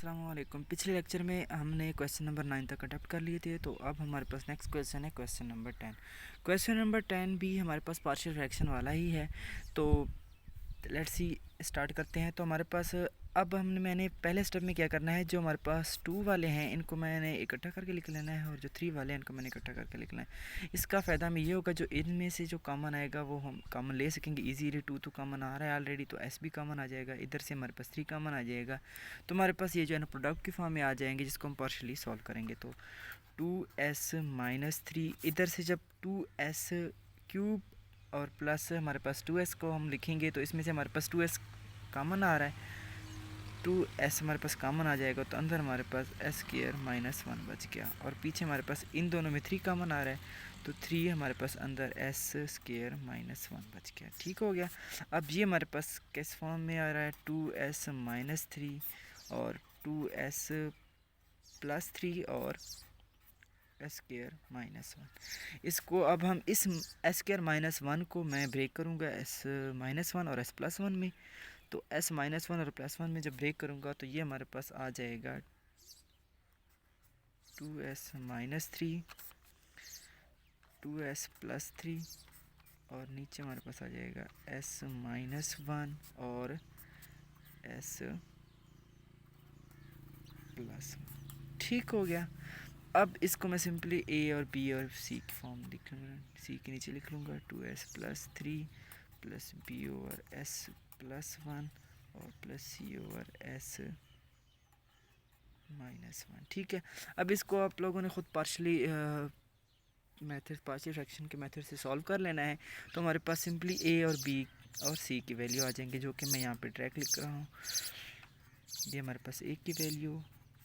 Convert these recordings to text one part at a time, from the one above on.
अस्सलाम वालेकुम। पिछले लेक्चर में हमने क्वेश्चन नंबर 9 तक अटेम्प्ट कर लिए थे, तो अब हमारे पास नेक्स्ट क्वेश्चन है क्वेश्चन नंबर 10। क्वेश्चन नंबर 10 भी हमारे पास पार्शियल फ्रैक्शन वाला ही है। तो लेट्स सी स्टार्ट करते हैं। तो हमारे पास अब मैंने पहले स्टेप में क्या करना है, जो हमारे पास 2 वाले हैं इनको मैंने इकट्ठा करके लिख लेना है, और जो 3 वाले हैं इनको मैंने इकट्ठा करके लिखना है। इसका फ़ायदा हमें ये होगा, जो इनमें से जो कॉमन आएगा वो हम कॉमन ले सकेंगे ईजीली। 2 तो कॉमन आ रहा है ऑलरेडी, तो एस भी कॉमन आ जाएगा। इधर से हमारे पास 3 कॉमन आ जाएगा, तो हमारे पास ये जो है ना प्रोडक्ट की फॉर्म में आ जाएंगे, जिसको हम पार्शली सॉल्व करेंगे। तो 2s-3, इधर से जब 2s³ और प्लस हमारे पास 2s को हम लिखेंगे, तो इसमें से हमारे पास 2s कॉमन आ रहा है, 2s हमारे पास कॉमन आ जाएगा, तो अंदर हमारे पास s² -1 बच गया, और पीछे हमारे पास इन दोनों में 3 कॉमन आ रहा है, तो 3 हमारे पास अंदर s² -1 बच गया। ठीक हो गया। अब ये हमारे पास किस फॉर्म में आ रहा है, 2s-3 और 2s+3 और s² -1। इसको अब हम इस s² -1 को मैं ब्रेक करूँगा s-1 और s+1 में। तो s-1 और +1 में जब ब्रेक करूँगा, तो ये हमारे पास आ जाएगा 2s-3, 2s+3 और नीचे हमारे पास आ जाएगा s-1 और s+1। ठीक हो गया। अब इसको मैं सिंपली a और b और c की फॉर्म लिख लूँगा, c के नीचे लिख लूँगा 2s+3 plus b over s+1 और प्लस c ओवर s-1। ठीक है। अब इसको आप लोगों ने ख़ुद पार्शली मेथड पार्शियल फ्रैक्शन के मेथड से सॉल्व कर लेना है। तो हमारे पास सिंपली a और b और c की वैल्यू आ जाएंगे, जो कि मैं यहाँ पे डायरेक्ट लिख रहा हूँ। ये हमारे पास a की वैल्यू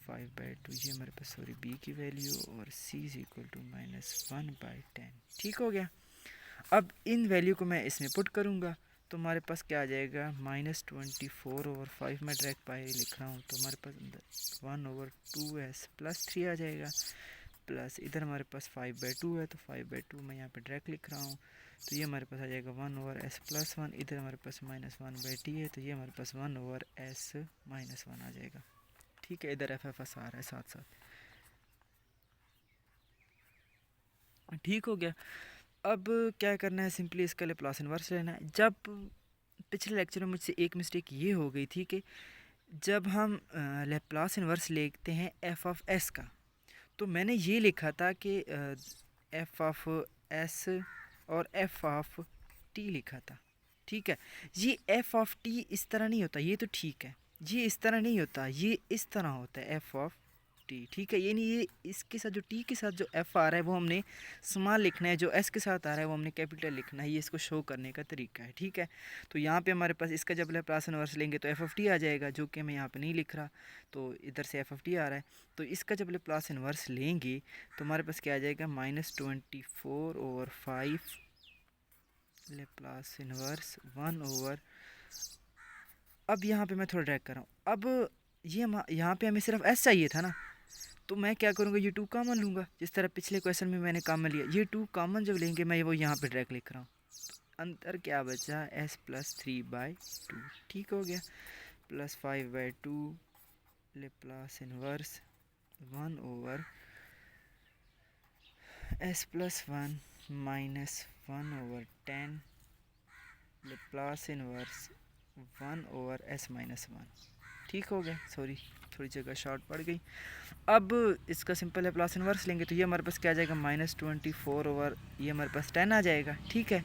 5/2, ये हमारे पास b की वैल्यू, और c = -1/10। ठीक हो गया। अब इन वैल्यू को मैं इसमें पुट करूँगा, तो हमारे पास क्या आ जाएगा, -24/5 मैं डायरेक्ट पाई लिख रहा हूँ, तो हमारे पास 1/2s+3 आ जाएगा, प्लस इधर हमारे पास 5/2 है, तो 5/2 मैं यहाँ पे डायरेक्ट लिख रहा हूँ, तो ये हमारे पास आ जाएगा 1/s+1। इधर हमारे पास -1/t है, तो ये हमारे पास 1/s-1 आ जाएगा। ठीक है, इधर FFS आ रहा है साथ साथ। ठीक हो गया। अब क्या करना है, सिंपली इसका लेप्लास इन्वर्स लेना है। जब पिछले लेक्चर में मुझसे एक मिस्टेक ये हो गई थी कि जब हम लेप्लास इन्वर्स लेते हैं f(s) का, तो मैंने ये लिखा था कि f(s) और f(t) लिखा था। ठीक है, ये f(t) इस तरह नहीं होता, ये तो ठीक है, ये इस तरह नहीं होता, ये इस तरह होता है f(t). ठीक है, ये नहीं, ये इसके साथ जो t के साथ जो f आ रहा है वो हमने स्मॉल लिखना है, जो s के साथ आ रहा है वो हमने कैपिटल लिखना है। ये इसको शो करने का तरीका है। ठीक है, तो यहाँ पे हमारे पास इसका जब लेप्लास इन्वर्स लेंगे तो f(t) आ जाएगा, जो कि मैं यहाँ पे नहीं लिख रहा, तो इधर से f(t) आ रहा है। तो इसका जब लेप्लास इन्वर्स लेंगे तो हमारे पास क्या आ जाएगा, -24/5 लेप्लास इन्वर्स 1/। अब यहाँ पे मैं थोड़ा ड्रैग कर रहा हूँ। अब ये यहाँ पे हमें सिर्फ s चाहिए था ना, तो मैं क्या करूँगा, ये 2 कॉमन लूँगा, जिस तरह पिछले क्वेश्चन में मैंने कॉमन लिया। ये 2 कॉमन जब लेंगे, मैं वो यहाँ पे डायरेक्ट लिख रहा हूँ, अंतर क्या बचा, s+3/2। ठीक हो गया, plus 5/2 Laplace inverse 1/s+1 -1/10 Laplace inverse 1/s-1। ठीक हो गया। सॉरी, थोड़ी जगह शॉर्ट पड़ गई। अब इसका सिंपल लेप्लास इन्वर्स लेंगे, तो ये हमारे पास क्या आ जाएगा, -24 ओवर ये हमारे पास 10 आ जाएगा। ठीक है,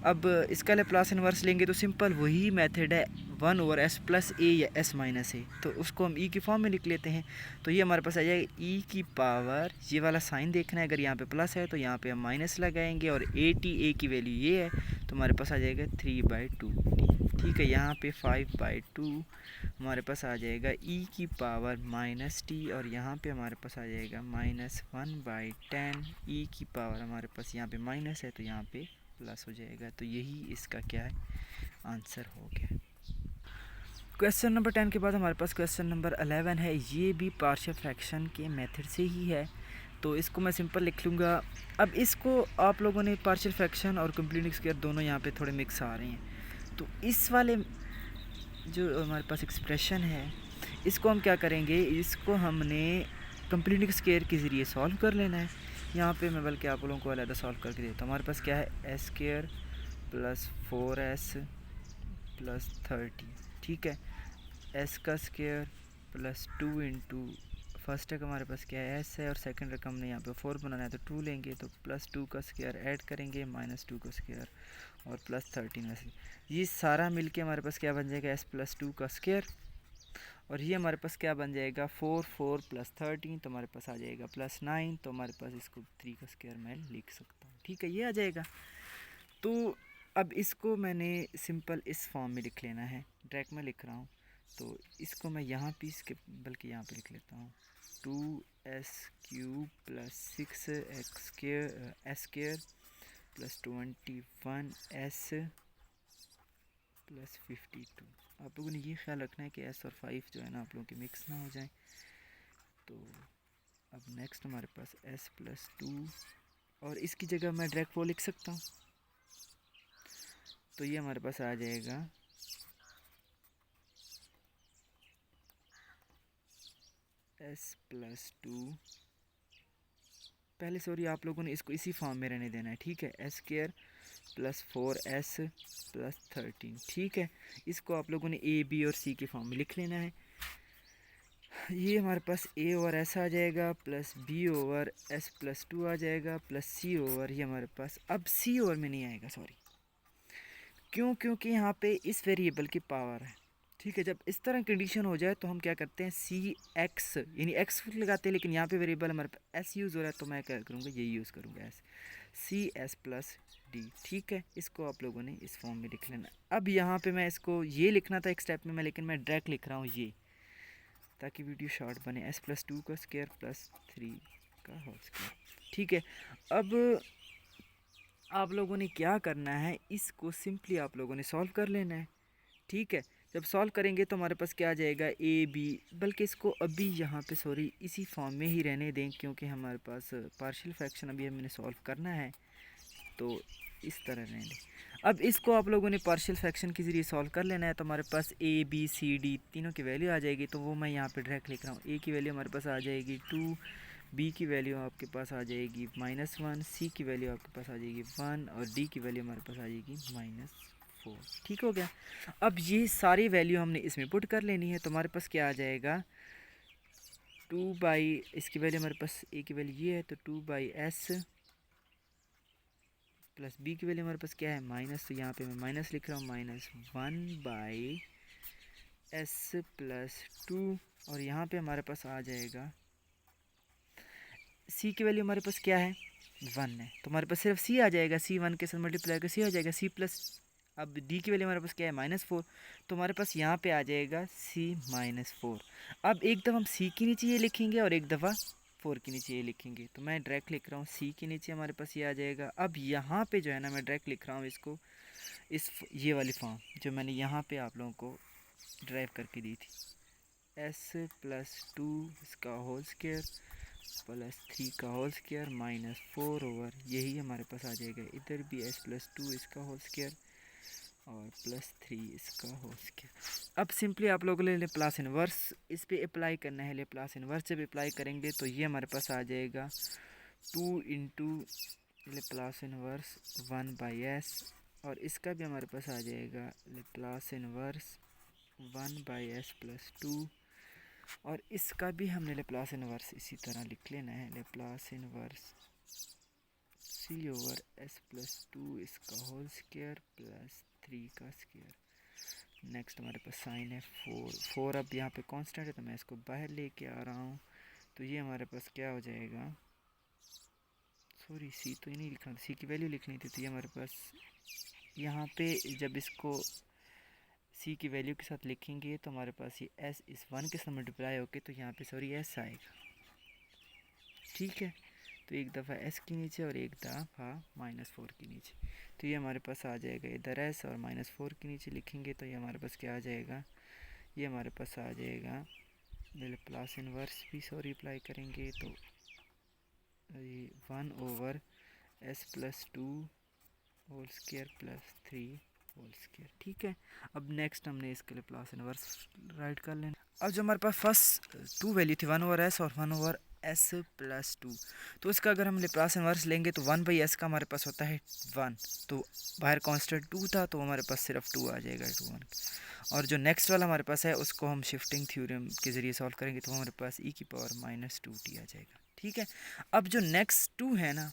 अब इसका लेप्लास इन्वर्स लेंगे तो सिंपल वही मेथड है, 1/s+a या s-a, तो उसको हम e की फॉर्म में लिख लेते हैं। तो ये हमारे पास आ जाएगा e की पावर, ये वाला साइन देखना है, अगर यहाँ पे प्लस है तो यहाँ पे हम माइनस लगाएंगे, और a की वैल्यू ये है, तो हमारे पास आ जाएगा 3/2t। ठीक है, यहाँ पे 5/2 हमारे पास आ जाएगा e की पावर -t, और यहाँ पे हमारे पास आ जाएगा -1/10। e की पावर हमारे पास यहाँ पे माइनस है, तो यहाँ पे प्लस हो जाएगा। तो यही इसका क्या है, आंसर हो गया। क्वेश्चन नंबर 10 के बाद हमारे पास क्वेश्चन नंबर 11 है। ये भी पार्शियल फ्रैक्शन के मेथड से ही है, तो इसको मैं सिंपल लिख लूँगा। अब इसको आप लोगों ने पार्शियल फ्रैक्शन और कंप्लीटिंग स्क्वायर दोनों यहाँ पे थोड़े मिक्स आ रहे हैं, तो इस वाले जो हमारे पास एक्सप्रेशन है, इसको हम क्या करेंगे, इसको हमने कंप्लीट स्क्वायर के ज़रिए सॉल्व कर लेना है। यहाँ पे मैं बल्कि आप लोगों को अलग सॉल्व करके देता हूँ। हमारे पास क्या है, S square plus 4s plus 30, ठीक है। एस का स्क्वायर प्लस 2 इंटू फर्स्ट रकम हमारे पास क्या है, एस है, और सेकंड रकम हमने यहाँ पे 4 बनाना है तो 2 लेंगे, तो प्लस 2 का स्क्वायर ऐड करेंगे, माइनस 2 का स्क्वायर और प्लस 13 वैसे ये सारा मिलके हमारे पास क्या बन जाएगा, एस प्लस 2 का स्क्वायर। और ये हमारे पास क्या बन जाएगा, 4 प्लस 13, तो हमारे पास आ जाएगा प्लस 9, तो हमारे पास इसको 3 का स्क्वायर मैं लिख सकता हूँ, ठीक है, ये आ जाएगा। तो अब इसको मैंने सिंपल इस फॉर्म में लिख लेना है, डायरेक्ट में लिख रहा हूँ, तो इसको मैं यहाँ पे इसके बल्कि यहाँ पे लिख लेता हूँ, 2s³ plus 6x square S square plus 21s plus 52। आप लोगों ने ये ख्याल रखना है कि s और 5 जो है ना आप लोगों के मिक्स ना हो जाए। तो अब नेक्स्ट हमारे पास s प्लस 2, और इसकी जगह मैं डायरेक्ट वो लिख सकता हूँ, तो ये हमारे पास आ जाएगा s प्लस 2, पहले सॉरी आप लोगों ने इसको इसी फॉर्म में रहने देना है, ठीक है, S square plus 4s plus 13, ठीक है। इसको आप लोगों ने ए बी और सी के फॉर्म में लिख लेना है। ये हमारे पास a ओवर s आ जाएगा plus b over s plus 2 आ जाएगा प्लस c ओवर, ये हमारे पास अब c ओवर में नहीं आएगा, सॉरी क्यों, क्योंकि यहाँ पे इस वेरिएबल की पावर है, ठीक है। जब इस तरह कंडीशन हो जाए तो हम क्या करते हैं, सी एक्स यानी एक्स लगाते हैं, लेकिन यहाँ पे वेरिएबल हमारे पास एस यूज़ हो रहा है, तो मैं क्या करूँगा, यही यूज़ करूँगा, S C S plus D, ठीक है। इसको आप लोगों ने इस फॉर्म में लिख लेना। अब यहाँ पे मैं इसको ये लिखना था एक स्टेप में मैं, लेकिन मैं डायरेक्ट लिख रहा हूँ ये, ताकि वीडियो शॉर्ट बने, एस प्लस 2 का स्क्वायर प्लस 3 का होल स्क्वायर, ठीक है। अब आप लोगों ने क्या करना है, इसको सिंपली आप लोगों ने सॉल्व कर लेना है, ठीक है। जब सॉल्व करेंगे तो हमारे पास क्या आ जाएगा, ए बी, बल्कि इसको अभी यहाँ पे सॉरी इसी फॉर्म में ही रहने दें, क्योंकि हमारे पास पार्शियल फ्रैक्शन अभी हमने सॉल्व करना है, तो इस तरह रहने दें। अब इसको आप लोगों ने पार्शियल फ्रैक्शन के ज़रिए सॉल्व कर लेना है, तो हमारे पास ए बी सी डी तीनों की वैल्यू आ जाएगी, तो वो मैं यहाँ पे डायरेक्ट लिख रहा हूँ। ए की वैल्यू हमारे पास आ जाएगी 2, बी की वैल्यू आपके पास आ जाएगी -1, सी की वैल्यू आपके पास आ जाएगी 1, और डी की वैल्यू हमारे पास आ जाएगी -4, ठीक हो गया। अब ये सारी वैल्यू हमने इसमें पुट कर लेनी है, तो हमारे पास क्या आ जाएगा, 2 इसकी वैल्यू हमारे पास ए की वैल्यू ये है, तो 2/s प्लस बी की वैल्यू हमारे पास क्या है, माइनस, तो यहाँ पे मैं माइनस लिख रहा हूँ, -1/s प्लस 2, और यहाँ पे हमारे पास आ जाएगा सी की वैल्यू हमारे पास क्या है, 1 है, तो हमारे पास सिर्फ सी आ जाएगा, सी 1 के साथ मल्टीप्लाई कर सी आ जाएगा, सी प्लस, अब डी की वैल्यू हमारे पास क्या है, -4, तो हमारे पास यहाँ पे आ जाएगा सी -4। अब एक दफ़ा हम सी के नीचे ये लिखेंगे और एक दफ़ा 4 के नीचे ये लिखेंगे, तो मैं डायरेक्ट लिख रहा हूँ सी के नीचे हमारे पास ये आ जाएगा। अब यहाँ पे जो है ना मैं डायरेक्ट लिख रहा हूँ इसको, ये वाली फॉर्म जो मैंने यहाँ पे आप लोगों को ड्राइव करके दी थी, एस प्लस 2 इसका होल स्क्वायर प्लस 3 का होल स्क्वायर -4 ओवर, यही हमारे पास आ जाएगा। इधर भी s प्लस 2 इसका होल स्क्वायर और प्लस 3 इसका होल स्क्वायर। अब सिंपली आप लोगों ने लेप्लास इनवर्स इस पे अप्लाई करना है। लेप्लास इनवर्स जब अप्लाई करेंगे तो ये हमारे पास आ जाएगा 2 इंटू लेप्लास इनवर्स 1/s, और इसका भी हमारे पास आ जाएगा लेप्लास इनवर्स 1/s प्लस 2, और इसका भी हमने लेप्लास इनवर्स इसी तरह लिख लेना है, Laplace inverse C over S plus 2 इसका होल स्क्वायर प्लस 3 का स्क्वायर। नेक्स्ट हमारे पास साइन है 4, अब यहाँ पे कांस्टेंट है तो मैं इसको बाहर लेके आ रहा हूँ, तो ये हमारे पास क्या हो जाएगा, सॉरी सी तो ये नहीं लिखना, सी की वैल्यू लिखनी थी, तो ये हमारे पास यहाँ पे जब इसको सी की वैल्यू के साथ लिखेंगे तो हमारे पास ये एस इस 1 के साथ मल्टीप्लाई होके तो यहाँ पे सॉरी एस आएगा, ठीक है। तो एक दफ़ा एस के नीचे और एक दफ़ा -4 के नीचे, तो ये हमारे पास आ जाएगा इधर एस, और -4 के नीचे लिखेंगे तो ये हमारे पास क्या आ जाएगा, ये हमारे पास आ जाएगा लेप्लास इनवर्स भी सॉरी अप्लाई करेंगे तो ये 1 over S plus 2 whole square plus 3 whole square. ठीक है, अब नेक्स्ट हमने इसके लेप्लास इनवर्स राइट कर लेना। अब जो हमारे पास फर्स्ट टू वैल्यू थी 1/s और 1/s+2, तो इसका अगर हम लेप्लास इनवर्स लेंगे तो 1/s का हमारे पास होता है 1, तो बाहर कांस्टेंट 2 था तो हमारे पास सिर्फ 2 आ जाएगा 2 1। और जो नेक्स्ट वाला हमारे पास है उसको हम शिफ्टिंग थ्योरम के ज़रिए सॉल्व करेंगे तो हमारे पास e⁻−2t आ जाएगा। ठीक है, अब जो नेक्स्ट 2 है ना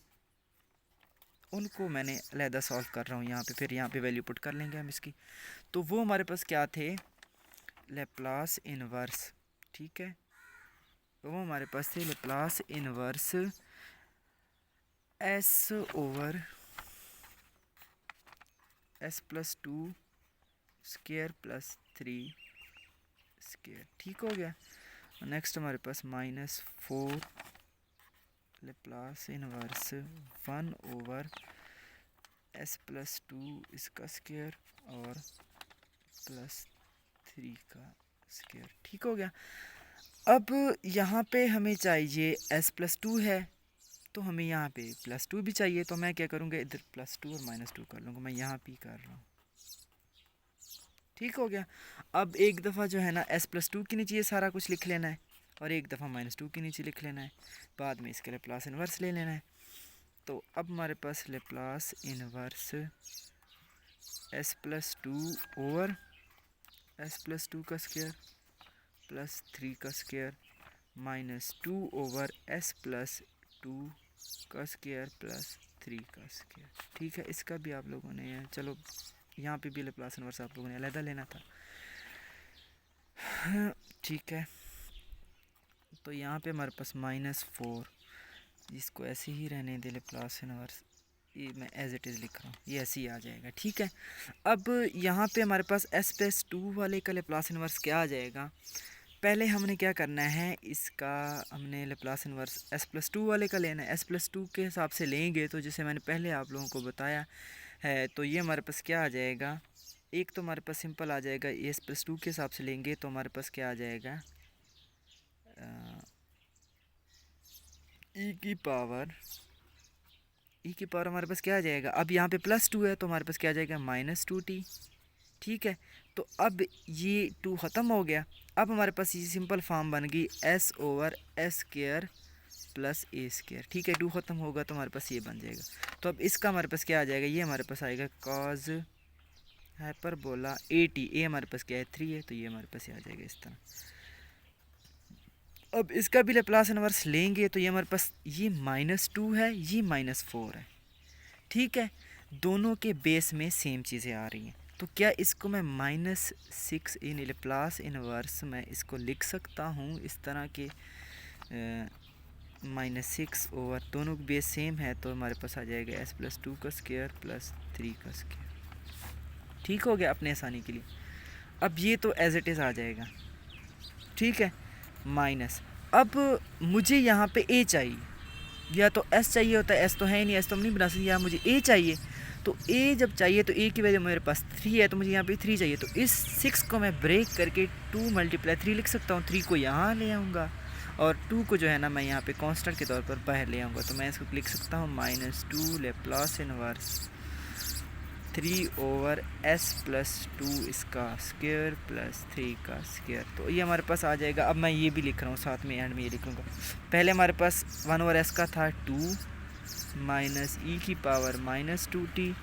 उनको मैंने अलहदा सॉल्व कर रहा हूँ यहाँ पे, फिर यहाँ पे वैल्यू पुट कर लेंगे हम इसकी। तो वो हमारे पास क्या थे, लेप्लास इनवर्स। ठीक है, वो हमारे पास थे Laplace inverse s/(s+2) square plus 3 square. ठीक हो गया। नेक्स्ट हमारे पास -4 लेप्लास इनवर्स 1/s+2 इसका स्क्वायर और +3 का स्क्वायर। ठीक हो गया। अब यहाँ पे हमें चाहिए s+2 है तो हमें यहाँ पे +2 भी चाहिए, तो मैं क्या करूँगा इधर +2 और -2 कर लूँगा, मैं यहाँ पे कर रहा हूँ। ठीक हो गया। अब एक दफ़ा जो है ना s+2 के नीचे ये सारा कुछ लिख लेना है और एक दफ़ा -2 के नीचे लिख लेना है, बाद में इसके लेप्लास इनवर्स ले लेना है। तो अब हमारे पास Laplace inverse s+2 over s+2 का स्क्वायर प्लस 3 का स्क्वायर -2 ओवर s+2 का स्क्वायर प्लस 3 का स्क्वायर। ठीक है, इसका भी आप लोगों ने, चलो यहाँ पे भी लेप्लास इनवर्स आप लोगों ने अलग लेना था। ठीक है, तो यहाँ पे हमारे पास -4, इसको ऐसे ही रहने दे लेप्लास इनवर्स, ये मैं एज इट इज़ लिख रहा हूँ, ये ऐसे ही आ जाएगा। ठीक है, अब यहाँ पे हमारे पास s+2 वाले का लेप्लास इनवर्स क्या आ जाएगा, पहले हमने क्या करना है, इसका हमने लेप्लास इनवर्स s+2 वाले का लेना है। s+2 के हिसाब से लेंगे तो जैसे मैंने पहले आप लोगों को बताया है, तो ये हमारे पास क्या आ जाएगा, एक तो हमारे पास सिंपल आ जाएगा, s+2 के हिसाब से लेंगे तो हमारे पास क्या आ जाएगा, e की पावर हमारे पास क्या आ जाएगा, अब यहाँ पे +2 है तो हमारे पास क्या आ जाएगा -2t। ठीक है, तो अब ये 2 ख़त्म हो गया। अब हमारे पास ये सिंपल फॉर्म बन गई s/s² प्लस a²। ठीक है, 2 ख़त्म होगा तो हमारे पास ये बन जाएगा। तो अब इसका हमारे पास क्या आ जाएगा, ये हमारे पास आएगा cos हाइपरबोला at, a हमारे पास क्या है 3 है, तो ये हमारे पास आ जाएगा इस तरह। अब इसका भी लेप्लास इनवर्स लेंगे तो ये हमारे पास ये -2 है, ये -4 है। ठीक है, दोनों के बेस में सेम चीज़ें आ रही हैं, तो क्या इसको मैं -6 इन लेप्लास इनवर्स में इसको लिख सकता हूँ इस तरह के, -6 ओवर दोनों के बेस सेम है तो हमारे पास आ जाएगा s+2 का स्क्वायर प्लस 3 का स्क्वायर। ठीक हो गया अपने आसानी के लिए। अब ये तो एज इट इज़ आ जाएगा। ठीक है, माइनस, अब मुझे यहाँ पे a चाहिए, या तो s चाहिए होता है, s तो है ही नहीं, s तो हम नहीं बना सकते, यहाँ मुझे a चाहिए। तो a जब चाहिए तो a की वजह मेरे पास 3 है तो मुझे यहाँ पे 3 चाहिए, तो इस 6 को मैं ब्रेक करके 2 × 3 लिख सकता हूँ। 3 को यहाँ ले आऊँगा और 2 को जो है ना मैं यहाँ पे कांस्टेंट के तौर पर बाहर ले आऊँगा, तो मैं इसको लिख सकता हूँ -2 लेप्लास इनवर्स 3/s+2 इसका स्क्वायर प्लस 3 का स्क्वायर। तो ये हमारे पास आ जाएगा। अब मैं ये भी लिख रहा हूँ साथ में, एंड में ये लिखूँगा। पहले हमारे पास 1/s का था 2 माइनस e⁻−2t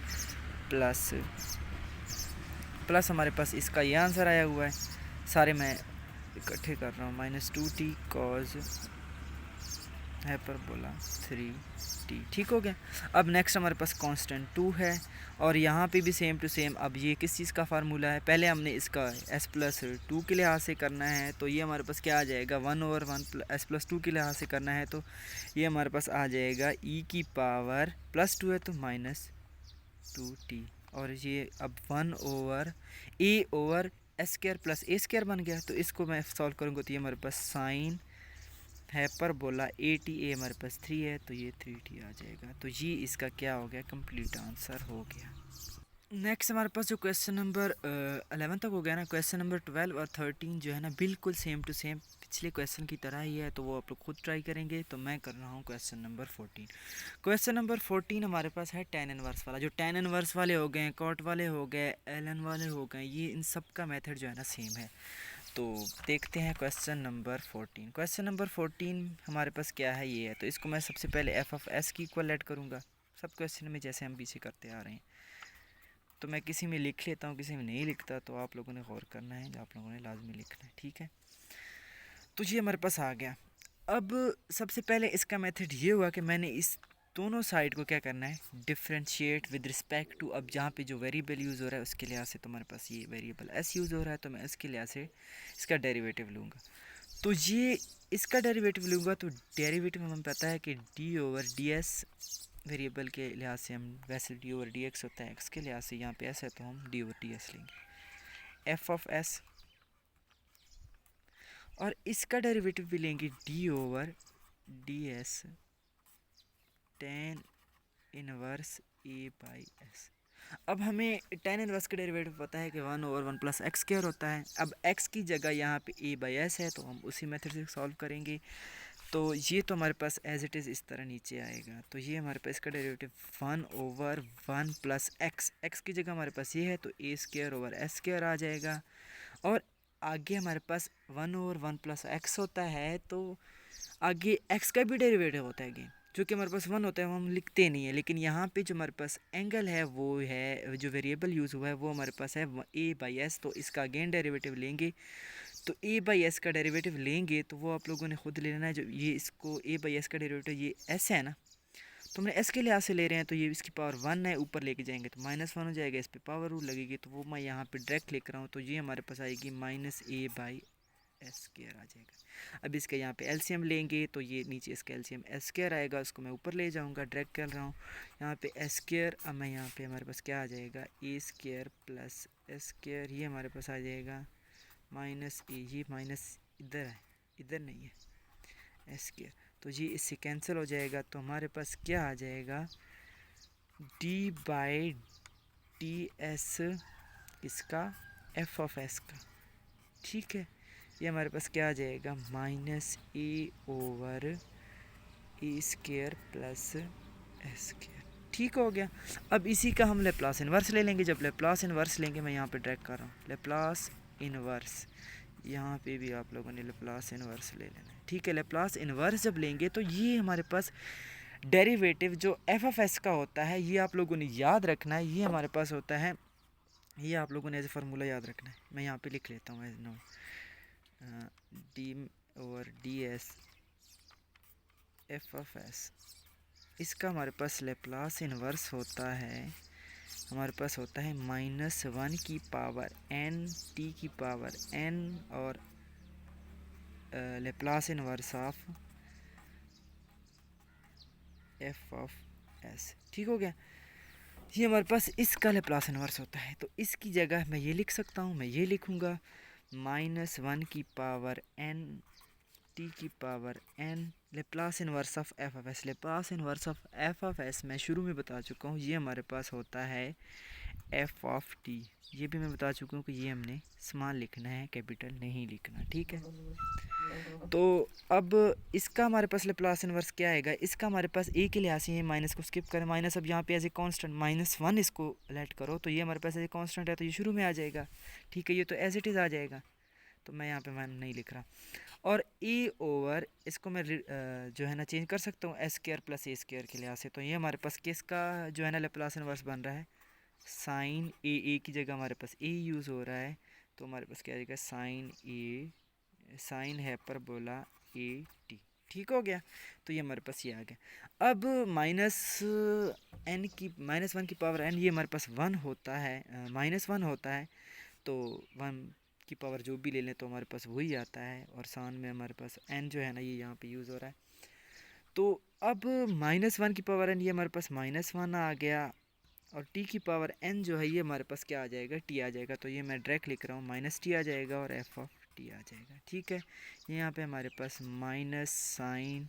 प्लस हमारे पास इसका ये आंसर आया हुआ है, सारे मैं इकट्ठे कर रहा हूँ, -2t cos हाइपरबोला 3t। ठीक हो गया। अब नेक्स्ट हमारे पास कांस्टेंट 2 है और यहाँ पे भी सेम टू सेम। अब ये किस चीज़ का फार्मूला है, पहले हमने इसका s+2 के लिहाज से करना है, तो ये हमारे पास क्या आ जाएगा, 1/1 s+2 के लिहाज से करना है तो ये हमारे पास आ जाएगा e⁻+2 है तो -2t, और ये अब 1/a/s² प्लस a² बन गया। तो इसको मैं सॉल्व करूँगा तो ये हमारे पास साइन हाइपरबोला 80a हमारे पास 3 है तो ये 3t आ जाएगा। तो ये इसका क्या हो गया, कंप्लीट आंसर हो गया। नेक्स्ट हमारे पास जो क्वेश्चन नंबर 11 तक हो गया ना, क्वेश्चन नंबर 12 और 13 जो है ना बिल्कुल सेम टू सेम पिछले क्वेश्चन की तरह ही है, तो वो आप लोग खुद ट्राई करेंगे। तो मैं कर रहा हूँ क्वेश्चन नंबर 14। क्वेश्चन नंबर 14 हमारे पास है टेन इनवर्स वाला। जो टेन इनवर्स वाले हो गए, कॉट वाले हो गए, एलन वाले हो गए, ये इन सब का मेथड जो है ना सेम है। तो देखते हैं क्वेश्चन नंबर 14। क्वेश्चन नंबर 14 हमारे पास क्या है, ये है। तो इसको मैं सबसे पहले एफ ऑफ एस की इक्वल ऐड करूँगा, सब क्वेश्चन में जैसे हम पीछे करते आ रहे हैं। तो मैं किसी में लिख लेता हूँ, किसी में नहीं लिखता, तो आप लोगों ने गौर करना है, आप लोगों ने लाजमी लिखना है, ठीक है। तो ये हमारे पास आ गया। अब सबसे पहले इसका मेथड ये हुआ कि मैंने इस दोनों साइड को क्या करना है, डिफ्रेंशिएट विद रिस्पेक्ट टू। अब जहाँ पे जो वेरिएबल यूज़ हो रहा है उसके लिहाज से, तो हमारे पास ये वेरिएबल एस यूज़ हो रहा है, तो मैं इसके लिहाज से इसका डेरिवेटिव लूँगा। तो ये इसका डेरिवेटिव लूँगा, तो डेरिवेटिव हमें पता है कि D over D S, variable के लिहाज से हम, वैसे डी ओवर डी एक्स होता है, एक्स के लिहाज से यहाँ पे एस है, तो हम डी ओवर डी एस लेंगे एफ ऑफ एस। और इसका डेरिवेटिव भी लेंगे D over D S tan inverse A by S. अब हमें टेन इनवर्स का डेरिवेटिव पता है कि 1/1 + एक्स स्क्वायर होता है। अब एक्स की जगह यहाँ पे ए बाई एस है, तो हम उसी मेथड से सॉल्व करेंगे। तो ये तो हमारे पास एज इट इज़ इस तरह नीचे आएगा। तो ये हमारे पास इसका डेरिवेटिव 1/1 + एक्स, एक्स की जगह हमारे पास ये है, तो ए स्क्वायर ओवर एस स्क्वायर आ जाएगा। और आगे हमारे पास 1/1 + एक्स होता है, तो आगे एक्स का भी डेरिवेटिव होता है अगेन, जो कि हमारे पास 1 होता है, वो हम लिखते नहीं है। लेकिन यहाँ पे जो हमारे पास एंगल है, वो है जो वेरिएबल यूज़ हुआ है, वो हमारे पास है ए बाई एस। तो इसका अगेन डेरिवेटिव लेंगे, तो ए बाई एस का डेरिवेटिव लेंगे, तो वो आप लोगों ने खुद ले लेना है। जो ये इसको ए बाई एस का डेरिवेटिव, ये एस है ना, तो हमने एस के लिहाज से ले रहे हैं, तो ये इसकी पावर 1 है, ऊपर लेके जाएंगे तो -1 हो जाएगा, इस पर पावर रूल लगेगी, तो वो मैं यहाँ पे डायरेक्ट लिख रहा हूँ। तो ये हमारे पास आएगी -a/s स्क्वायर आ जाएगा। अब इसका यहाँ पे एलसीएम लेंगे, तो ये नीचे इसका एलसीएम एस स्क्वायर आएगा, उसको मैं ऊपर ले जाऊँगा, डायरेक्ट कर रहा हूँ यहाँ पे एस स्क्वायर। अब मैं यहाँ पे हमारे पास क्या आ जाएगा, ए स्क्वायर प्लस एस स्क्वायर, ये हमारे पास आ जाएगा -a, ये माइनस इधर है, इधर नहीं है, एस स्क्वायर, तो ये इससे कैंसिल हो जाएगा। तो हमारे पास क्या आ जाएगा, डी बाई डी एस इसका एफ ऑफ एस का, ठीक है। ये हमारे पास क्या आ जाएगा, -a over A square plus S square, ठीक हो गया। अब इसी का हम लेप्लास इन्वर्स ले लेंगे। जब लेप्लास इन्वर्स लेंगे, मैं यहाँ पे ड्रैग कर रहा हूँ लेप्लास इन्वर्स, यहाँ पे भी आप लोगों ने लेप्लास इन्वर्स ले लेना है, ठीक है। लेप्लास इन्वर्स जब लेंगे, तो ये हमारे पास डेरिवेटिव जो एफ ऑफ एस का होता है, ये आप लोगों ने याद रखना है। ये हमारे पास होता है, ये आप लोगों ने एज ए फार्मूला याद रखना है। मैं यहाँ पे लिख लेता हूँ as no, D over D S F of S, इसका हमारे पास लेप्लास इन्वर्स होता है, हमारे पास होता है -1 की पावर n t की पावर n और Laplace inverse of F of S, ठीक हो गया। ये हमारे पास इसका लेप्लास इन्वर्स होता है, तो इसकी जगह मैं ये लिख सकता हूँ, मैं ये लिखूँगा -1 की पावर n t की power n Laplace inverse of F of S. Laplace inverse of F of S मैं शुरू में बता चुका हूँ, ये हमारे पास होता है एफ ऑफ टी। ये भी मैं बता चुका हूँ कि ये हमने स्मॉल लिखना है, कैपिटल नहीं लिखना, ठीक है। तो अब इसका हमारे पास लेप्लास इन्वर्स क्या आएगा, इसका हमारे पास ए के लिहाज से ये माइनस को स्किप करें, माइनस अब यहाँ पे एज ए कांस्टेंट -1 इसको लेट करो, तो ये हमारे पास एज ए कांस्टेंट है, तो ये शुरू में आ जाएगा, ठीक है। ये तो एज इट इज़ आ जाएगा, तो मैं यहाँ पे मैं नहीं लिख रहा। और ए ओवर इसको मैं जो है ना चेंज कर सकता हूँ एस स्क्वायर प्लस ए स्क्वायर के लिहाज से। तो ये हमारे पास किसका जो है ना लेप्लास इन्वर्स बन रहा है, साइन ए की जगह हमारे पास ए यूज़ हो रहा है, तो हमारे पास क्या आएगा, sine A sine hyperbola A T, ठीक हो गया। तो ये हमारे पास ये आ गया। अब -1 की पावर n, ये हमारे पास 1 होता है, -1 होता है, तो 1 की पावर जो भी ले लें तो हमारे पास वही आता है, और सान में हमारे पास n जो है ना ये यहाँ पे यूज़ हो रहा है। तो अब -1 की पावर n, ये हमारे पास -1 आ गया, और t की पावर n जो है ये हमारे पास क्या आ जाएगा, t आ जाएगा। तो ये मैं डायरेक्ट लिख रहा हूँ, -t आ जाएगा और f ऑफ t आ जाएगा, ठीक है। यहाँ पे हमारे पास minus sign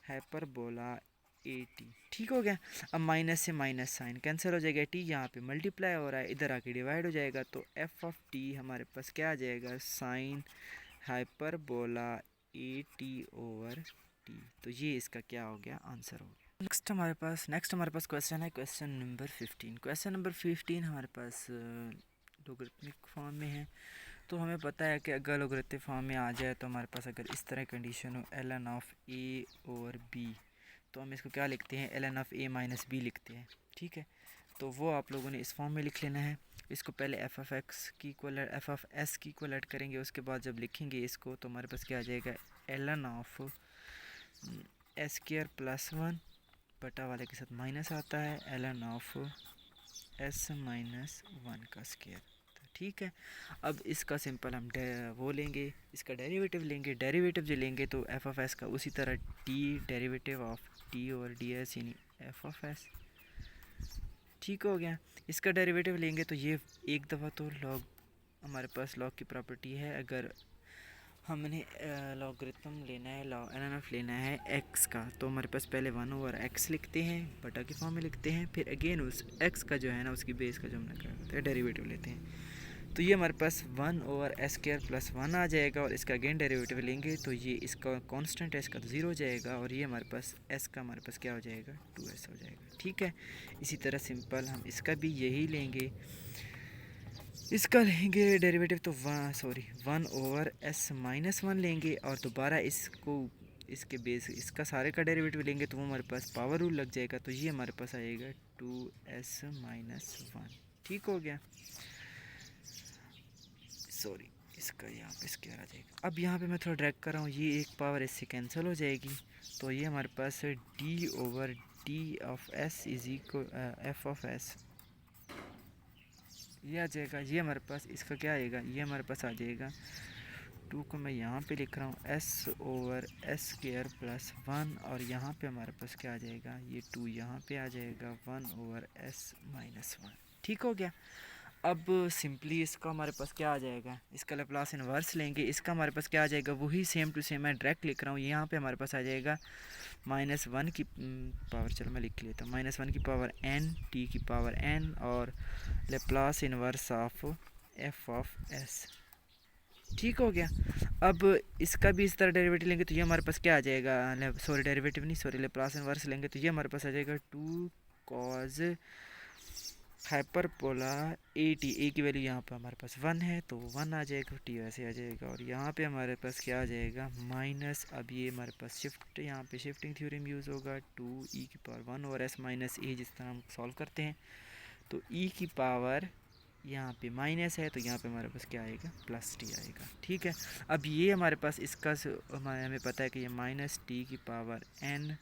hyperbola A T, ठीक हो गया। अब माइनस से माइनस साइन कैंसिल हो जाएगा, टी यहाँ पे मल्टीप्लाई हो रहा है, इधर आके डिवाइड हो जाएगा, तो एफ ऑफ टी हमारे पास क्या आ जाएगा, sine hyperbola A T over T. तो ये इसका क्या हो गया, आंसर हो गया। नेक्स्ट हमारे पास क्वेश्चन है, क्वेश्चन नंबर 15। क्वेश्चन नंबर 15 हमारे पास लोगरिथमिक फॉर्म में है। तो हमें पता है कि अगर लोगरिथमिक फॉर्म में आ जाए तो हमारे पास अगर इस तरह कंडीशन हो ln of a over b, तो हम इसको क्या लिखते हैं, ln of a minus b लिखते हैं। ठीक है, तो वो आप लोगों ने इस फॉर्म में लिख लेना है। इसको पहले एफ ऑफ एक्स की इक्वल एफ ऑफ एस की इक्वल करेंगे, उसके बाद जब लिखेंगे इसको तो हमारे पास क्या आ जाएगा, ln of S square plus 1 बटा वाले के साथ माइनस आता है ln ऑफ एस माइनस 1 का स्क्वायर। ठीक है, अब इसका सिंपल हम वो लेंगे, इसका डेरिवेटिव लेंगे। डेरिवेटिव जो लेंगे तो एफ ऑफ एस का उसी तरह T derivative of T over D S यानी एफ ऑफ एस। ठीक हो गया, इसका डेरिवेटिव लेंगे तो ये एक दफ़ा तो लॉग, हमारे पास लॉग की प्रॉपर्टी है, अगर हमने लॉगरिथम लेना है, ln ऑफ लेना है x का, तो हमारे पास पहले 1 ओवर x लिखते हैं, बटा के फॉर्म में लिखते हैं, फिर अगेन उस x का जो है ना उसकी बेस का जो हमने क्या करते हैं डेरिवेटिव लेते हैं। तो ये हमारे पास 1 ओवर एस स्क्वायर प्लस 1 आ जाएगा, और इसका अगेन डेरिवेटिव लेंगे तो ये इसका कांस्टेंट है, इसका तो 0 हो जाएगा, और ये हमारे पास s का हमारे पास क्या हो जाएगा, 2s हो जाएगा। ठीक है, इसी तरह सिंपल हम इसका भी यही लेंगे, इसका लेंगे डेरिवेटिव तो 1 ओवर एस माइनस 1 लेंगे, और दोबारा इसको इसके बेस इसका सारे का डेरिवेटिव लेंगे तो वो हमारे पास पावर रूल लग जाएगा, तो ये हमारे पास आएगा 2s माइनस 1। ठीक हो गया, इसका यहाँ पे स्क्वायर आ जाएगा। अब यहाँ पे मैं थोड़ा ड्रैग कर रहा हूँ, ये एक पावर इससे कैंसिल हो जाएगी, तो ये हमारे पास D over D of S is equal F of S, ये आ जाएगा। ये हमारे पास इसका क्या आएगा, ये हमारे पास आ जाएगा 2 को मैं यहाँ पे लिख रहा हूँ S over S square plus 1, और यहाँ पे हमारे पास क्या आ जाएगा, ये 2 यहाँ पे आ जाएगा 1 ओवर एस माइनस 1। ठीक हो गया, अब सिंपली इसका हमारे पास क्या आ जाएगा, इसका लैप्लास इन्वर्स लेंगे, इसका हमारे पास क्या आ जाएगा, वही सेम टू सेम मैं डायरेक्ट लिख रहा हूँ। यहाँ पे हमारे पास आ जाएगा -1 की पावर, चलो मैं लिख लेता हूँ, -1 की पावर n t की पावर n, और Laplace inverse of F of S. ठीक हो गया, अब इसका भी इस तरह डेरिवेटिव लेंगे तो ये हमारे पास क्या आ जाएगा, डेरिवेटिव नहीं लैप्लास इन्वर्स लेंगे तो ये हमारे पास आ जाएगा 2 कॉज हाइपरबोला ए टी, ए की वैल्यू यहाँ पर हमारे पास 1 है तो 1 आ जाएगा, टी वैसे आ जाएगा, और यहाँ पे हमारे पास क्या आ जाएगा माइनस, अब ये हमारे पास शिफ्ट, यहाँ पे शिफ्टिंग थ्योरम यूज़ होगा, 2e की पावर 1 ओवर एस माइनस ए, जिस तरह हम सॉल्व करते हैं तो e की पावर यहाँ पे माइनस है तो यहाँ पे हमारे पास क्या आएगा, प्लस टी आएगा। ठीक है, अब ये हमारे पास इसका हमें पता है कि ये माइनस टी की पावर n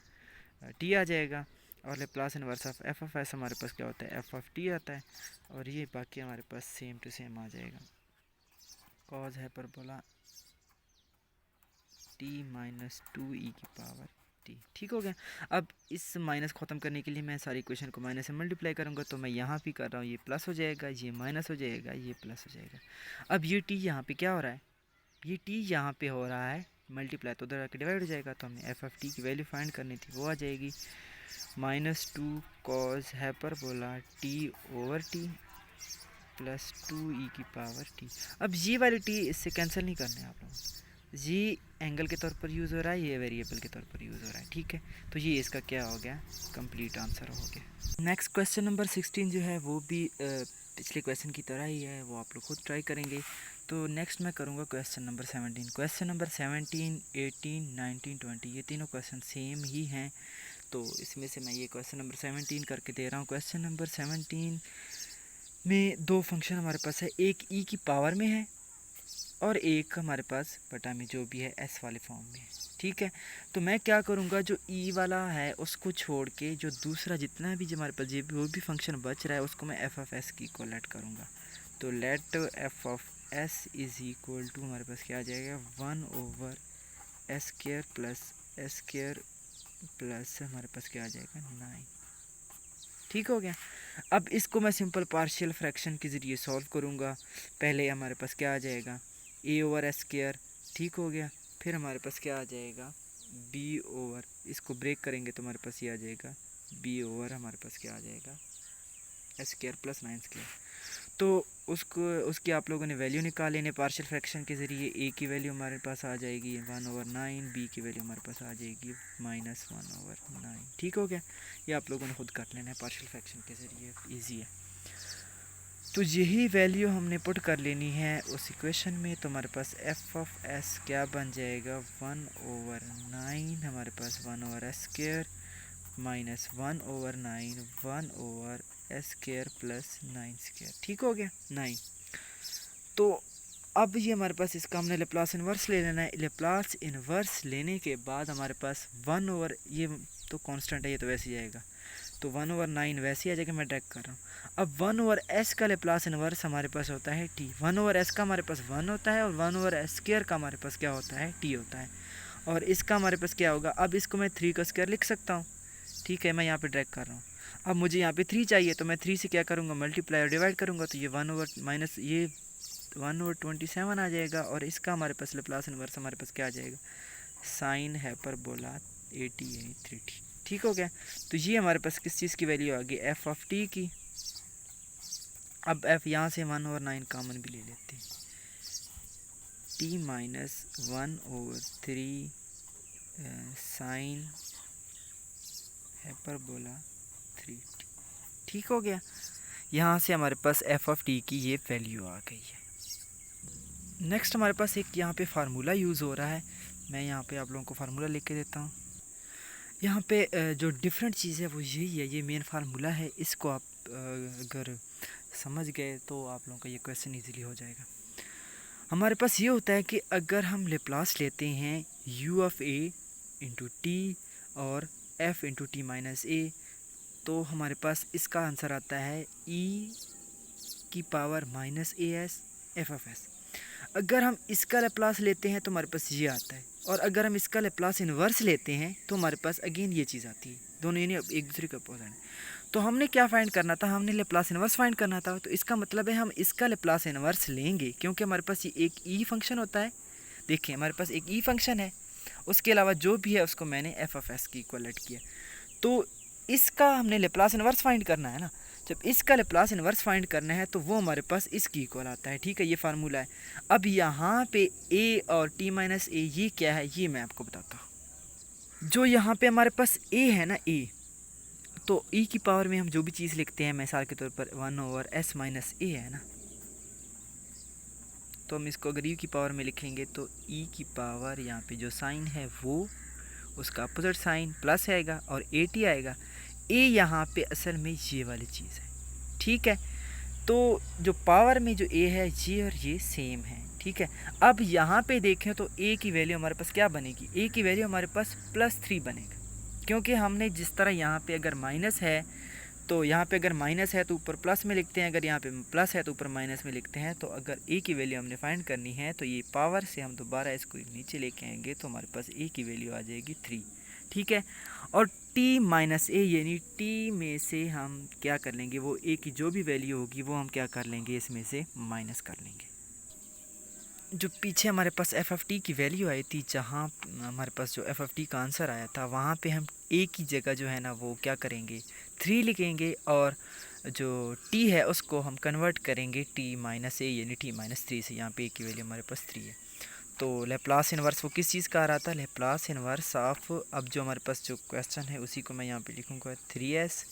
टी आ जाएगा, और Laplace inverse of F of S हमारे पास क्या होता है, एफ ऑफ टी आता है, और ये बाकी हमारे पास सेम टू सेम आ जाएगा, cause hyperbola T minus 2e की पावर टी। ठीक हो गया, अब इस माइनस ख़त्म करने के लिए मैं सारी इक्वेशन को माइनस से मल्टीप्लाई करूँगा, तो मैं यहाँ भी कर रहा हूँ, ये प्लस हो जाएगा, ये माइनस हो जाएगा, ये प्लस हो जाएगा। अब ये टी यहाँ पे क्या हो रहा है, ये टी यहाँ पे हो रहा है मल्टीप्लाई, तो उधर आके डिवाइड हो जाएगा, तो हमें एफ ऑफ टी की वैल्यू फाइंड करनी थी, वो आ जाएगी -2 cause hyperbola T over T plus 2e की पावर टी। अब ये वाली टी इससे कैंसिल नहीं करना है आप लोगों को, जी एंगल के तौर पर यूज़ हो रहा है, ये वेरिएबल के तौर पर यूज़ हो रहा है। ठीक है, तो ये इसका क्या हो गया, कंप्लीट आंसर हो गया। नेक्स्ट क्वेश्चन नंबर 16 जो है वो भी पिछले क्वेश्चन की तरह ही है, वो आप लोग खुद ट्राई करेंगे। तो नेक्स्ट मैं करूँगा क्वेश्चन नंबर 17। क्वेश्चन नंबर 17, 18, 19, 20 ये तीनों क्वेश्चन सेम ही हैं, तो इसमें से मैं ये क्वेश्चन नंबर 17 करके दे रहा हूँ। क्वेश्चन नंबर 17 में दो फंक्शन हमारे पास है, एक ई की पावर में है और एक हमारे पास बटा में जो भी है एस वाले फॉर्म में है। ठीक है, तो मैं क्या करूँगा, जो ई वाला है उसको छोड़ के जो दूसरा जितना भी जो हमारे पास वो भी फंक्शन बच रहा है उसको मैं एफ ऑफ एस की इक्वलेट करूँगा। तो let F of S is equal to हमारे पास क्या आ जाएगा, 1 over S square plus S square plus हमारे पास क्या आ जाएगा 9। ठीक हो गया, अब इसको मैं सिंपल पार्शियल फ्रैक्शन के ज़रिए सॉल्व करूँगा। पहले हमारे पास क्या आ जाएगा, ए ओवर एस स्क्वायर। ठीक हो गया, फिर हमारे पास क्या आ जाएगा, बी ओवर, इसको ब्रेक करेंगे तो हमारे पास ये आ जाएगा बी ओवर हमारे पास क्या आ जाएगा एस स्क्वायर प्लस 9 स्क्वायर। तो उसकी आप लोगों ने वैल्यू निकाल लेने पार्शियल फ्रैक्शन के ज़रिए। ए की वैल्यू हमारे पास आ जाएगी 1/9, बी की वैल्यू हमारे पास आ जाएगी -1/9। ठीक हो गया, ये आप लोगों ने खुद कर लेना है पार्शियल फ्रैक्शन के ज़रिए, ईजी है। तो यही वैल्यू हमने पुट कर लेनी है उस इक्वेशन में। तो हमारे पास एफ ऑफ एस क्या बन जाएगा, 1/9 हमारे पास 1/s² -1/9 1/s² प्लस 9²। ठीक हो गया 9। तो अब ये हमारे पास इसका हमने लेप्लास इन्वर्स ले लेना है। लेप्लास इन्वर्स लेने के बाद हमारे पास 1 ये तो कांस्टेंट है, ये तो वैसे ही आएगा, तो 1/9 वैसे ही आ जाएगा, मैं ड्रैग कर रहा हूँ। अब 1/s का लेप्लास इन्वर्स हमारे पास होता है t। 1/s का हमारे पास 1 होता है और 1/s² का हमारे पास क्या होता है, t होता है। और इसका हमारे पास क्या होगा, अब इसको मैं 3 का स्क्वायर लिख सकता हूँ। ठीक है, मैं यहाँ पे ड्रैग कर रहा हूँ। अब मुझे यहाँ पे 3 चाहिए, तो मैं 3 से क्या करूँगा, मल्टीप्लाई और डिवाइड करूँगा, तो ये 1/27 आ जाएगा। और इसका हमारे पास लेप्लास इन्वर्स हमारे पास क्या आ जाएगा, साइन हाइपरबोला 80 यानी 3t। ठीक हो गया। तो ये हमारे पास किस चीज़ की वैल्यू आ गई, एफ ऑफ टी की। अब एफ यहाँ से 1/9 कॉमन भी ले लेते हैं, t -1/3 साइन हाइपरबोला 3t। ठीक हो गया, यहाँ से हमारे पास एफ ऑफ टी की ये वैल्यू आ गई है। नेक्स्ट हमारे पास एक यहाँ पे फार्मूला यूज़ हो रहा है, मैं यहाँ पे आप लोगों को फार्मूला लिख के देता हूँ। यहाँ पे जो डिफरेंट चीज़ है वो यही है, ये मेन फार्मूला है। इसको आप अगर समझ गए तो आप लोगों का ये क्वेश्चन इजीली हो जाएगा। हमारे पास ये होता है कि अगर हम लेप्लास लेते हैं u of a into T और f into T minus a, तो हमारे पास इसका आंसर आता है e की power -as f of s। अगर हम इसका लेप्लास लेते हैं तो हमारे पास ये आता है, और अगर हम इसका लेप्लास इन्वर्स लेते हैं तो हमारे पास अगेन ये चीज़ आती है। दोनों यानी एक दूसरे के अपोजिट है। तो हमने क्या फाइंड करना था, हमने लेप्लास इन्वर्स फाइंड करना था। तो इसका मतलब है हम इसका लेप्लास इन्वर्स लेंगे, क्योंकि हमारे पास ये एक ई फंक्शन होता है। देखिए हमारे पास एक ई फंक्शन है, उसके अलावा जो भी है उसको मैंने एफ ऑफ एस की इक्वलेट किया। तो इसका हमने लेप्लास इन्वर्स फाइंड करना है ना। जब इसका लेप्लास इन्वर्स फाइंड करना है तो वो हमारे पास इसकी इक्वल आता है। ठीक है, ये फार्मूला है। अब यहाँ पे a और t माइनस ए ये क्या है, ये मैं आपको बताता हूँ। जो यहाँ पे हमारे पास a है ना, a, तो e की पावर में हम जो भी चीज़ लिखते हैं, मिसाल के तौर पर 1/s माइनस a है ना, तो हम इसको अगर e की पावर में लिखेंगे तो e की पावर यहाँ पे जो साइन है वो उसका अपोजिट साइन प्लस आएगा और at आएगा। a यहाँ पे असल में ये वाली चीज़ है। ठीक है, तो जो पावर में जो a है ये और ये सेम है। ठीक है, अब यहाँ पे देखें तो a की वैल्यू हमारे पास क्या बनेगी, a की वैल्यू हमारे पास +3 बनेगा, क्योंकि हमने जिस तरह यहाँ पे अगर माइनस है तो यहाँ पे अगर माइनस है तो ऊपर प्लस में लिखते हैं, अगर यहाँ पे प्लस है तो ऊपर माइनस में लिखते हैं। तो अगर a की वैल्यू हमने फाइंड करनी है तो ये पावर से हम दोबारा इसको नीचे लेके आएंगे तो हमारे पास a की वैल्यू आ जाएगी 3। ठीक है, और t माइनस a यानी t में से हम क्या कर लेंगे, वो a की जो भी वैल्यू होगी वो हम क्या कर लेंगे, इसमें से माइनस कर लेंगे। जो पीछे हमारे पास एफ ऑफ टी की वैल्यू आई थी, जहाँ हमारे पास जो एफ ऑफ टी का आंसर आया था, वहाँ पे हम a की जगह जो है ना वो क्या करेंगे, 3 लिखेंगे, और जो t है उसको हम कन्वर्ट करेंगे t माइनस a यानी t माइनस 3 से। यहाँ पे a की वैल्यू हमारे पास 3 है। तो लेप्लास इन्वर्स वो किस चीज़ का आ रहा था, लेप्लास इन्वर्स ऑफ, अब जो हमारे पास जो क्वेश्चन है उसी को मैं यहाँ पे लिखूँगा 3s,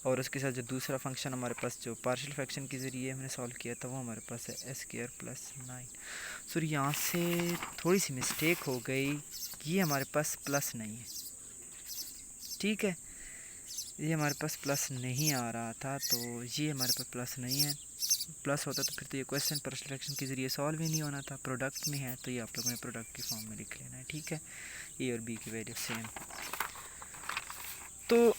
और उसके साथ जो दूसरा फंक्शन हमारे पास जो पार्शियल फ्रैक्शन के ज़रिए हमने सॉल्व किया था वो हमारे पास है s² प्लस 9। सॉरी, यहाँ से थोड़ी सी मिस्टेक हो गई, ये हमारे पास प्लस नहीं है। ठीक है, ये हमारे पास प्लस नहीं आ रहा था, तो ये हमारे पास प्लस नहीं है। प्लस होता तो फिर तो ये क्वेश्चन पार्शियल फ्रैक्शन के ज़रिए सॉल्व ही नहीं होना था। प्रोडक्ट में है तो ये आप लोगों ने प्रोडक्ट की फॉर्म में लिख लेना है। ठीक है, ए और बी की वैल्यू सेम। तो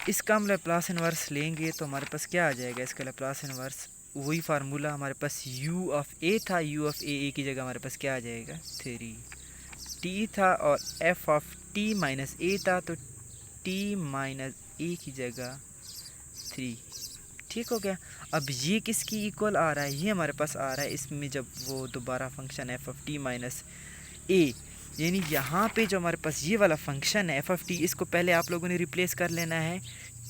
इसका हम लेप्लास इन्वर्स लेंगे तो हमारे पास क्या आ जाएगा, इसका लेप्लास इन्वर्स वही फार्मूला हमारे पास u ऑफ a था, u ऑफ a की जगह हमारे पास क्या आ जाएगा 3t था, और f of t minus a था तो t माइनस a की जगह 3। ठीक हो गया। अब ये किसकी इक्वल आ रहा है, ये हमारे पास आ रहा है इसमें जब वो दोबारा function f of t minus a, यानी यहाँ पे जो हमारे पास ये वाला फंक्शन है एफ ऑफ टी, इसको पहले आप लोगों ने रिप्लेस कर लेना है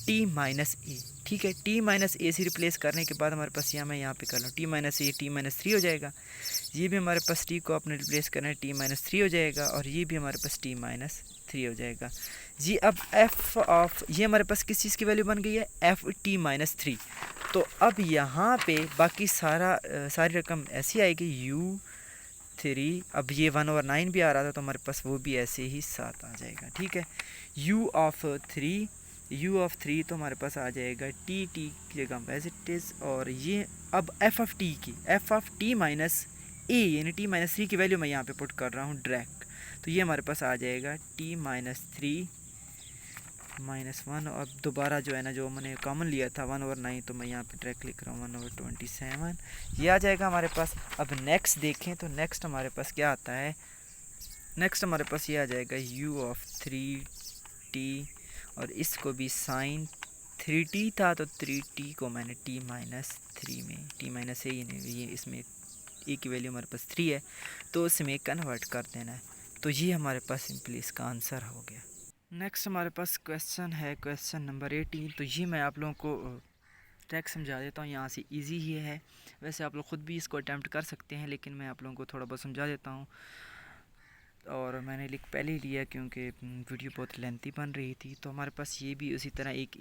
टी माइनस ए, ठीक है। टी माइनस ए से रिप्लेस करने के बाद हमारे पास यहाँ मैं यहाँ पे कर लूँ टी माइनस ए, टी माइनस थ्री हो जाएगा। ये भी हमारे पास टी को अपने रिप्लेस करना है, टी माइनस थ्री हो जाएगा, और ये भी हमारे पास टी माइनस थ्री हो जाएगा जी। अब एफ ऑफ ये हमारे पास किस चीज़ की वैल्यू बन गई है, एफ टी माइनस थ्री। तो अब यहाँ पे बाकी सारी रकम ऐसी आएगी यू थ्री। अब ये 1/9 भी आ रहा था तो हमारे पास वो भी ऐसे ही 7 आ जाएगा, ठीक है। यू ऑफ थ्री तो हमारे पास आ जाएगा टी की जगह एज इट इज़। और ये अब एफ ऑफ टी माइनस ए यानी टी माइनस थ्री की वैल्यू मैं यहाँ पे पुट कर रहा हूँ डायरेक्ट। तो ये हमारे पास आ जाएगा T minus three minus one. अब दोबारा जो है ना, जो मैंने कॉमन लिया था 1/9, तो मैं यहाँ पे डायरेक्ट लिख रहा हूँ 1/27, ये आ जाएगा हमारे पास। अब नेक्स्ट देखें तो नेक्स्ट हमारे पास क्या आता है, नेक्स्ट हमारे पास ये आ जाएगा u ऑफ थ्री टी, और इसको भी साइन 3t था तो 3t को मैंने t माइनस थ्री में, t माइनस ये इसमें ए की वैल्यू हमारे पास 3 है तो इसमें कन्वर्ट कर देना है। तो ये हमारे पास सिंपली इसका आंसर हो गया। नेक्स्ट हमारे पास क्वेश्चन है क्वेश्चन नंबर 18। तो ये मैं आप लोगों को ट्रैक समझा देता हूँ, यहाँ से इजी ही है। वैसे आप लोग ख़ुद भी इसको अटैम्प्ट कर सकते हैं, लेकिन मैं आप लोगों को थोड़ा बहुत समझा देता हूँ। और मैंने लिख पहले ही लिया क्योंकि वीडियो बहुत लेंथी बन रही थी। तो हमारे पास ये भी उसी तरह एक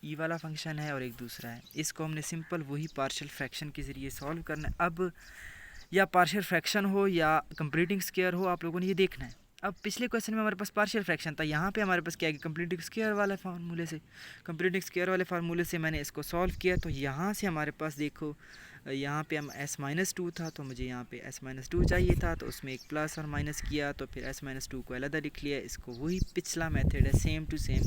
ई वाला फंक्शन है और एक दूसरा है। इसको हमने सिंपल वही पार्शियल फ्रैक्शन के ज़रिए सॉल्व करना है। अब या पार्शियल फ्रैक्शन हो या कंप्लीटिंग स्क्वायर हो, आप लोगों ने ये देखना है। अब पिछले क्वेश्चन में हमारे पास पार्शियल फ्रैक्शन था, यहाँ पे हमारे पास क्या है, कंप्लीटिंग स्क्वायर वाले फार्मूले से मैंने इसको सॉल्व किया। तो यहाँ से हमारे पास देखो, यहाँ पे हम s-2 था तो मुझे यहाँ पे s-2 चाहिए था, तो उसमें एक प्लस और माइनस किया, तो फिर s-2 को अलग लिख लिया। इसको वही पिछला मेथड है, सेम टू सेम,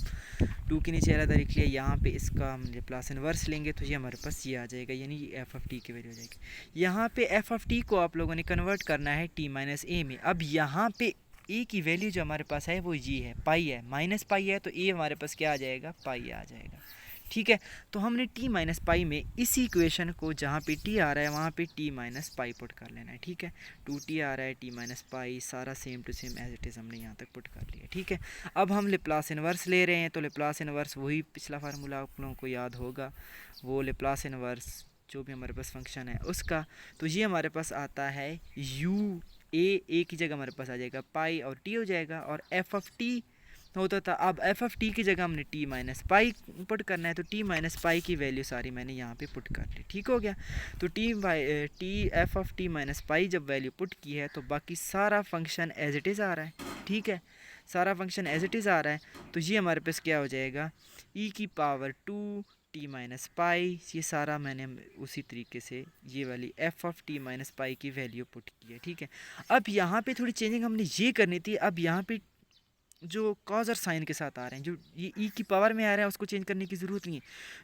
2 के नीचे अलग लिख लिया। यहाँ पे इसका हम प्लस इनवर्स लेंगे तो ये हमारे पास ये आ जाएगा, यानी ये एफ ऑफ टी की वैल्यू हो जाएगी। यहाँ पे एफ ऑफ टी को आप लोगों ने कन्वर्ट करना है टी माइनस ए में। अब यहाँ पे ए की वैल्यू जो हमारे पास है वो ये है, पाई है, माइनस पाई है, तो ए हमारे पास क्या आ जाएगा, पाई आ जाएगा, ठीक है। तो हमने टी माइनस पाई में इसी इक्वेशन को जहाँ पे टी आ रहा है वहाँ पे टी माइनस पाई पुट कर लेना है, ठीक है। 2t आ रहा है, टी माइनस पाई, सारा same to same as it is हमने यहाँ तक पुट कर लिया, ठीक है। अब हम लेप्लास इनवर्स ले रहे हैं, तो लेप्लास इनवर्स वही पिछला फार्मूला आप लोगों को याद होगा, वो लेप्लास इनवर्स जो भी हमारे पास फंक्शन है उसका। तो ये हमारे पास आता है यू ए की जगह हमारे पास आ जाएगा पाई और टी हो जाएगा, और एफ ऑफ टी होता था। अब एफ ऑफ टी की जगह हमने टी माइनस पाई पुट करना है, तो टी माइनस पाई की वैल्यू सारी मैंने यहाँ पे पुट कर ली, ठीक हो गया। तो T F of T minus पाई जब वैल्यू पुट की है तो बाकी सारा फंक्शन एज इट इज़ आ रहा है, ठीक है, सारा फंक्शन एज इट इज़ आ रहा है। तो ये हमारे पास क्या हो जाएगा, ई की पावर 2 टी माइनस पाई, ये सारा मैंने उसी तरीके से ये वाली एफ ऑफ टी माइनस पाई की वैल्यू पुट की है, ठीक है। अब यहाँ पे थोड़ी चेंजिंग हमने ये करनी थी। अब यहाँ पे जो कॉज और साइन के साथ आ रहे हैं, जो ये ई की पावर में आ रहे हैं, उसको चेंज करने की ज़रूरत नहीं है।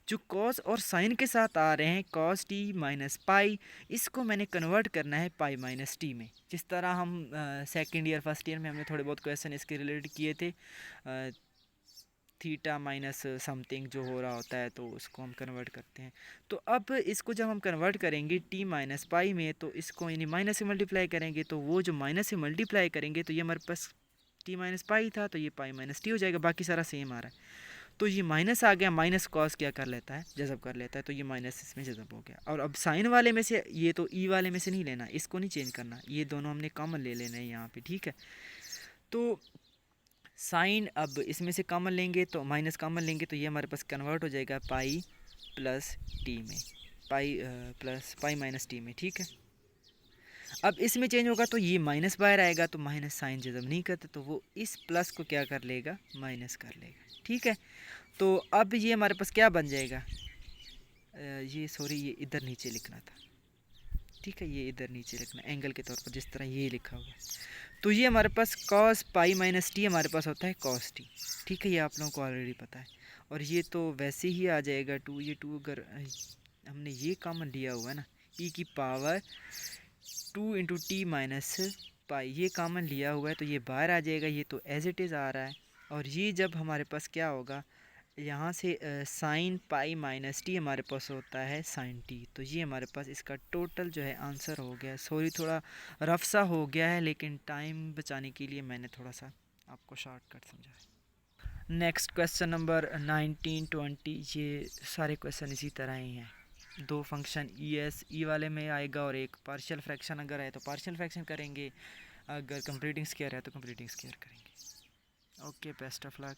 जो कॉज और साइन के साथ आ रहे हैं, कॉस टी माइनस पाई, इसको मैंने कन्वर्ट करना है पाई माइनस टी में। जिस तरह हम सेकेंड ईयर फर्स्ट ईयर में हमने थोड़े बहुत क्वेश्चन इसके रिलेटेड किए थे, थीटा माइनस समथिंग जो हो रहा होता है, तो उसको हम कन्वर्ट करते हैं। तो अब इसको जब हम कन्वर्ट करेंगे टी माइनस पाई में, तो इसको यानी माइनस से मल्टीप्लाई करेंगे, तो वो जो माइनस से मल्टीप्लाई करेंगे तो ये हमारे पास टी माइनस पाई था, तो ये पाई माइनस टी हो जाएगा, बाकी सारा सेम आ रहा है। तो ये माइनस आ गया, माइनस कॉस क्या कर लेता है, जज़ब कर लेता है, तो ये माइनस इसमें जज़ब हो गया। और अब साइन वाले में से, ये तो ई वाले में से नहीं लेना, इसको नहीं चेंज करना, ये दोनों हमने कॉमन ले लेना है यहाँ पे, ठीक है। तो साइन अब इसमें से कॉमन लेंगे तो माइनस कॉमन लेंगे, तो ये हमारे पास कन्वर्ट हो जाएगा पाई प्लस टी में, pi plus pi minus T में, ठीक है। अब इसमें चेंज होगा तो ये माइनस बाहर आएगा, तो माइनस साइन जब नहीं करते तो वो इस प्लस को क्या कर लेगा, माइनस कर लेगा, ठीक है। तो अब ये हमारे पास क्या बन जाएगा, ये सॉरी ये इधर नीचे लिखना था, ठीक है, ये इधर नीचे लिखना एंगल के तौर पर, जिस तरह ये लिखा हुआ है। तो ये हमारे पास कॉस पाई माइनस टी हमारे पास होता है कॉस टी, ठीक है, ये आप लोगों को ऑलरेडी पता है। और ये तो वैसे ही आ जाएगा 2, ये 2 अगर हमने ये कॉमन लिया हुआ है ना, ई की पावर 2 इंटू टी माइनस पाई, ये कॉमन लिया हुआ है, तो ये बाहर आ जाएगा, ये तो एज इट इज़ आ रहा है। और ये जब हमारे पास क्या होगा, यहाँ से साइन पाई माइनस टी हमारे पास होता है साइन टी, तो ये हमारे पास इसका टोटल जो है आंसर हो गया। सॉरी थोड़ा रफ सा हो गया है, लेकिन टाइम बचाने के लिए मैंने थोड़ा सा आपको शॉर्टकट समझाया। नेक्स्ट क्वेश्चन नंबर 19 20, ये सारे क्वेश्चन इसी तरह ही हैं। दो फंक्शन ई एस ई वाले में आएगा और एक पार्शियल फ्रैक्शन अगर है तो पार्शियल फ्रैक्शन करेंगे, अगर कंप्लीटिंग स्क्वायर है तो कंप्लीटिंग स्क्वायर करेंगे। Okay, best of luck.